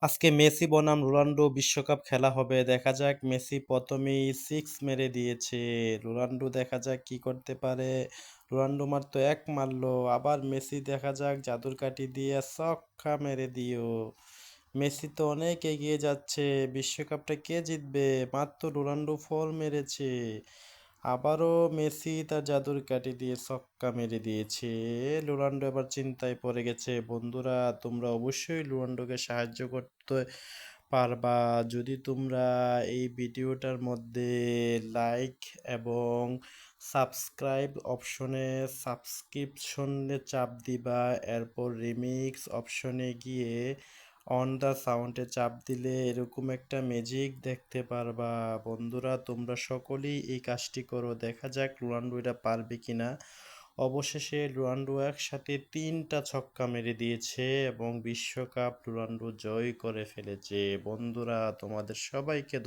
আজকে মেসি বনাম রোনাল্ডো বিশ্বকাপ খেলা হবে। দেখা যাক মেসি প্রথমেই 6 মেরে দিয়েছে। রোনাল্ডো দেখা যাক কি করতে পারে। রোনাল্ডো মাত্র ১ মারলো। আবার মেসি দেখা যাক জাদুর কাঠি দিয়ে ছক্কা মেরে দিও। মেসি তো অনেক এগিয়ে যাচ্ছে। বিশ্বকাপটা কে জিতবে? মাত্র রোনাল্ডো 4 মেরেছে। আবারও মেসি তার জাদুর কাঠি দিয়ে ছক্কা মেরে দিয়েছে। রোনাল্ডো এবার চিন্তায় পড়ে গেছে। বন্ধুরা, তোমরা অবশ্যই রোনাল্ডোকে সাহায্য করতে পারবা যদি তোমরা এই ভিডিওটার মধ্যে লাইক এবং সাবস্ক্রাইব অপশনে সাবস্ক্রিপশনে চাপ দিবা। এরপর রিমিক্স অপশনে গিয়ে অন দ্য সাউন্ডে চাপ দিলে এরকম একটা ম্যাজিক দেখতে পারবা। বন্ধুরা, তোমরা সকলেই এই কাজটি করো। দেখা যাক রোনাল্ডো এটা পারবে কিনা। অবশেষে রোনাল্ডো একসাথে 3টা ছক্কা মেরে দিয়েছে এবং বিশ্বকাপ রোনাল্ডো জয় করে ফেলেছে। বন্ধুরা, তোমাদের সবাইকে